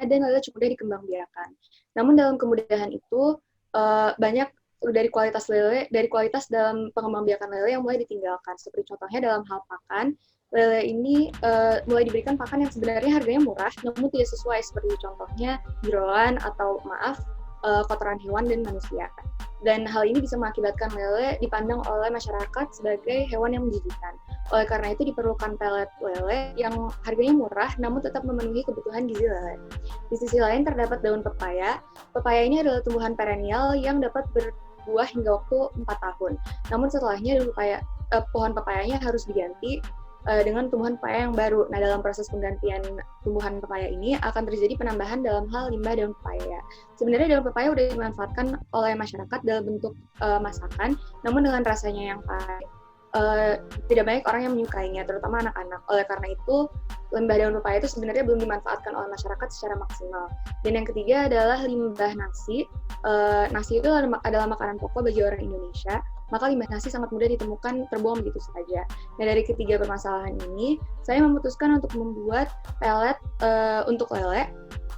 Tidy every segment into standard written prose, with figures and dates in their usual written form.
dan lele cukup mudah dikembangbiakan. Namun dalam kemudahan itu banyak dari kualitas dalam pengembangbiakan lele yang mulai ditinggalkan. Seperti contohnya dalam hal pakan, lele ini mulai diberikan pakan yang sebenarnya harganya murah, namun tidak sesuai, seperti contohnya jeroan atau kotoran hewan dan manusia. Dan hal ini bisa mengakibatkan lele dipandang oleh masyarakat sebagai hewan yang menjijikan. Oleh karena itu diperlukan pelet lele yang harganya murah namun tetap memenuhi kebutuhan gizi lele. Di sisi lain terdapat daun pepaya. Pepaya ini adalah tumbuhan perennial yang dapat berbuah hingga waktu 4 tahun. Namun setelahnya pohon pepayanya harus diganti dengan tumbuhan pepaya yang baru. Nah, dalam proses penggantian tumbuhan pepaya ini akan terjadi penambahan dalam hal limbah daun pepaya. Sebenarnya daun pepaya sudah dimanfaatkan oleh masyarakat dalam bentuk masakan, namun dengan rasanya yang pahit, tidak banyak orang yang menyukainya, terutama anak-anak. Oleh karena itu, limbah daun pepaya itu sebenarnya belum dimanfaatkan oleh masyarakat secara maksimal. Dan yang ketiga adalah limbah nasi. Nasi itu adalah makanan pokok bagi orang Indonesia, maka limbah nasi sangat mudah ditemukan terbuang begitu saja. Nah, dari ketiga permasalahan ini, saya memutuskan untuk membuat pelet untuk lele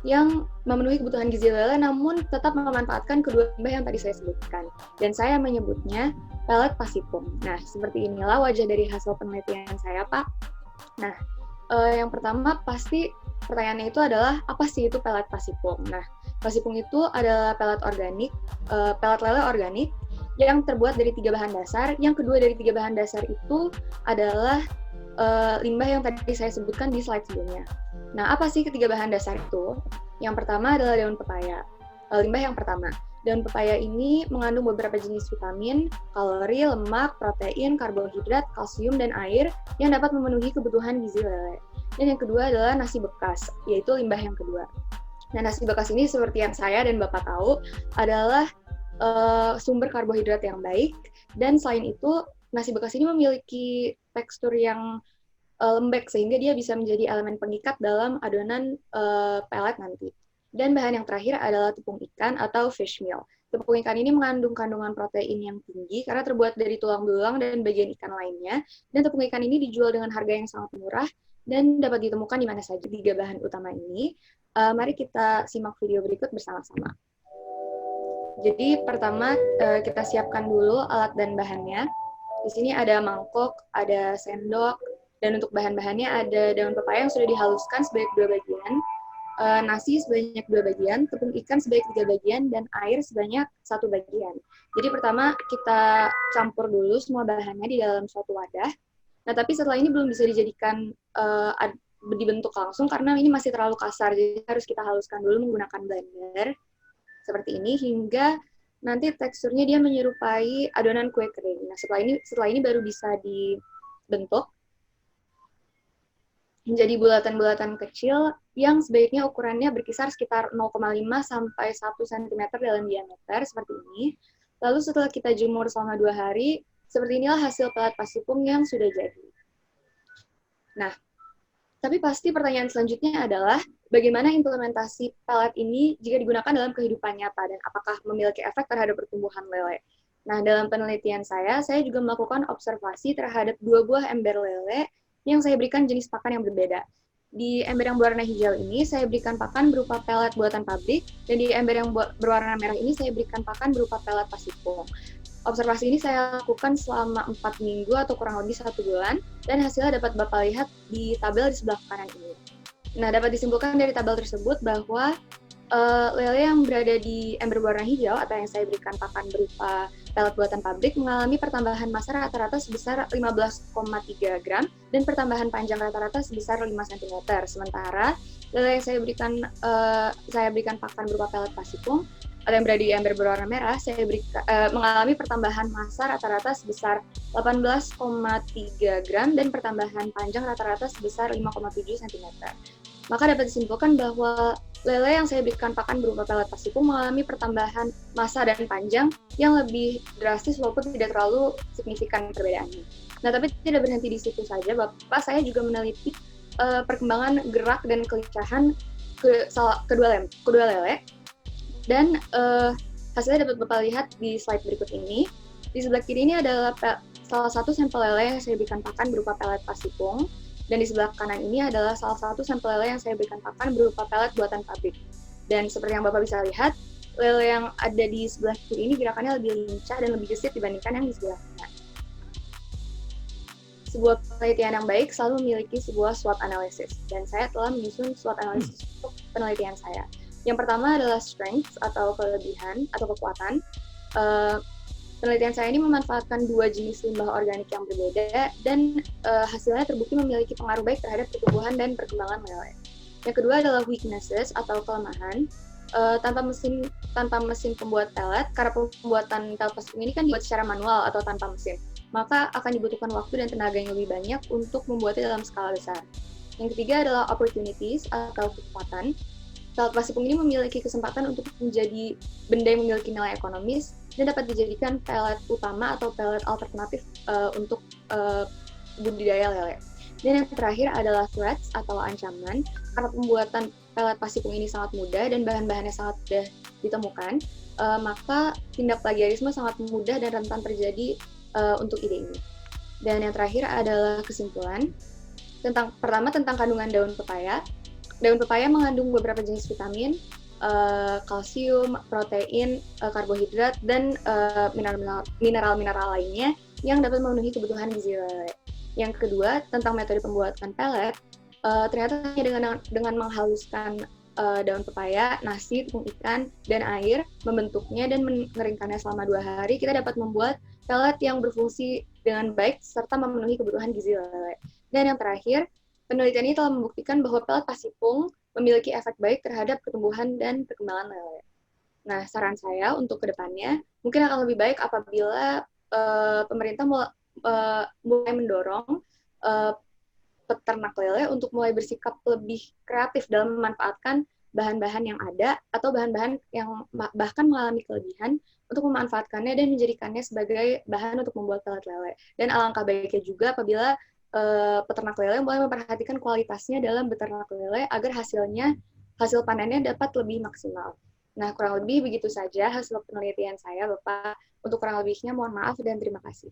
yang memenuhi kebutuhan gizi lele namun tetap memanfaatkan kedua limbah yang tadi saya sebutkan. Dan saya menyebutnya pelet pasipung. Nah, seperti inilah wajah dari hasil penelitian saya, Pak. Nah, yang pertama pasti pertanyaannya itu adalah apa sih itu pelet pasipung? Nah, pasipung itu adalah pelet lele organik yang terbuat dari 3 bahan dasar. Yang kedua dari 3 bahan dasar itu adalah limbah yang tadi saya sebutkan di slide sebelumnya. Nah, apa sih ketiga bahan dasar itu? Yang pertama adalah daun pepaya. Limbah yang pertama. Daun pepaya ini mengandung beberapa jenis vitamin, kalori, lemak, protein, karbohidrat, kalsium, dan air yang dapat memenuhi kebutuhan gizi lele. Dan yang kedua adalah nasi bekas, yaitu limbah yang kedua. Nah, nasi bekas ini seperti yang saya dan Bapak tahu adalah sumber karbohidrat yang baik, dan selain itu nasi bekas ini memiliki tekstur yang lembek sehingga dia bisa menjadi elemen pengikat dalam adonan pelet nanti. Dan bahan yang terakhir adalah tepung ikan atau fish meal. Tepung ikan ini mengandung kandungan protein yang tinggi karena terbuat dari tulang belulang dan bagian ikan lainnya. Dan tepung ikan ini dijual dengan harga yang sangat murah dan dapat ditemukan di mana saja. 3 bahan utama ini, mari kita simak video berikut bersama-sama. Jadi pertama kita siapkan dulu alat dan bahannya. Di sini ada mangkok, ada sendok, dan untuk bahan-bahannya ada daun pepaya yang sudah dihaluskan sebanyak 2 bagian, nasi sebanyak 2 bagian, tepung ikan sebanyak 3 bagian, dan air sebanyak 1 bagian. Jadi pertama kita campur dulu semua bahannya di dalam suatu wadah. Nah, tapi setelah ini belum bisa dijadikan dibentuk langsung karena ini masih terlalu kasar, jadi harus kita haluskan dulu menggunakan blender seperti ini hingga nanti teksturnya dia menyerupai adonan kue kering. Nah, setelah ini baru bisa dibentuk menjadi bulatan-bulatan kecil yang sebaiknya ukurannya berkisar sekitar 0,5 sampai 1 cm dalam diameter seperti ini. Lalu setelah kita jemur selama 2 hari, seperti inilah hasil pelet pasipung yang sudah jadi. Nah, tapi pasti pertanyaan selanjutnya adalah bagaimana implementasi pelet ini jika digunakan dalam kehidupan nyata dan apakah memiliki efek terhadap pertumbuhan lele. Nah, dalam penelitian saya juga melakukan observasi terhadap 2 buah ember lele yang saya berikan jenis pakan yang berbeda. Di ember yang berwarna hijau ini, saya berikan pakan berupa pelet buatan pabrik, dan di ember yang berwarna merah ini, saya berikan pakan berupa pelet pasipung. Observasi ini saya lakukan selama 4 minggu atau kurang lebih 1 bulan, dan hasilnya dapat Bapak lihat di tabel di sebelah kanan ini. Nah, dapat disimpulkan dari tabel tersebut bahwa lele yang berada di ember berwarna hijau atau yang saya berikan pakan berupa pelet buatan pabrik mengalami pertambahan massa rata-rata sebesar 15,3 gram dan pertambahan panjang rata-rata sebesar 5 cm. Sementara lele yang saya berikan pakan berupa pelet pasipung atau yang berada di ember berwarna merah mengalami pertambahan massa rata-rata sebesar 18,3 gram dan pertambahan panjang rata-rata sebesar 5,7 cm. Maka dapat disimpulkan bahwa lele yang saya berikan pakan berupa pelet pasipung mengalami pertambahan massa dan panjang yang lebih drastis walaupun tidak terlalu signifikan perbedaannya. Nah, tapi tidak berhenti di situ saja, Bapak. Saya juga meneliti perkembangan gerak dan kelincahan kedua lele. Dan hasilnya dapat Bapak lihat di slide berikut ini. Di sebelah kiri ini adalah salah satu sampel lele yang saya berikan pakan berupa pelet pasipung. Dan di sebelah kanan ini adalah salah satu sampel lele yang saya berikan pakan berupa pelet buatan pabrik. Dan seperti yang Bapak bisa lihat, lele yang ada di sebelah kiri ini gerakannya lebih lincah dan lebih gesit dibandingkan yang di sebelah kanan. Sebuah penelitian yang baik selalu memiliki sebuah SWOT analysis, dan saya telah menyusun SWOT analysis untuk penelitian saya. Yang pertama adalah strengths atau kelebihan atau kekuatan. Penelitian saya ini memanfaatkan dua jenis limbah organik yang berbeda, dan hasilnya terbukti memiliki pengaruh baik terhadap pertumbuhan dan perkembangan lele. Yang kedua adalah weaknesses atau kelemahan. Tanpa mesin pembuat pelet, karena pembuatan pelet plastik ini kan dibuat secara manual atau tanpa mesin, maka akan dibutuhkan waktu dan tenaga yang lebih banyak untuk membuatnya dalam skala besar. Yang ketiga adalah opportunities atau kesempatan. Pelet plastik ini memiliki kesempatan untuk menjadi benda yang memiliki nilai ekonomis dan dapat dijadikan pelet utama atau pelet alternatif untuk budidaya lele. Dan yang terakhir adalah threats atau ancaman. Karena pembuatan pelet pasifung ini sangat mudah dan bahan-bahannya sangat mudah ditemukan, maka tindak plagiarisme sangat mudah dan rentan terjadi untuk ide ini. Dan yang terakhir adalah kesimpulan. Pertama tentang kandungan daun pepaya. Daun pepaya mengandung beberapa jenis vitamin, kalsium, protein, karbohidrat, dan mineral-mineral lainnya yang dapat memenuhi kebutuhan gizi lele. Yang kedua, tentang metode pembuatan pelet, ternyata hanya dengan menghaluskan daun pepaya, nasi, tepung ikan, dan air, membentuknya dan mengeringkannya selama 2 hari, kita dapat membuat pelet yang berfungsi dengan baik serta memenuhi kebutuhan gizi lele. Dan yang terakhir, penelitian ini telah membuktikan bahwa pelet pasifung memiliki efek baik terhadap pertumbuhan dan perkembangan lele. Nah, saran saya untuk kedepannya, mungkin akan lebih baik apabila pemerintah mulai mendorong peternak lele untuk mulai bersikap lebih kreatif dalam memanfaatkan bahan-bahan yang ada atau bahan-bahan yang bahkan mengalami kelebihan untuk memanfaatkannya dan menjadikannya sebagai bahan untuk membuat pelet lele. Dan alangkah baiknya juga apabila peternak lele mulai memperhatikan kualitasnya dalam beternak lele agar hasil panennya dapat lebih maksimal. Nah, kurang lebih begitu saja hasil penelitian saya, Bapak. Untuk kurang lebihnya mohon maaf dan terima kasih.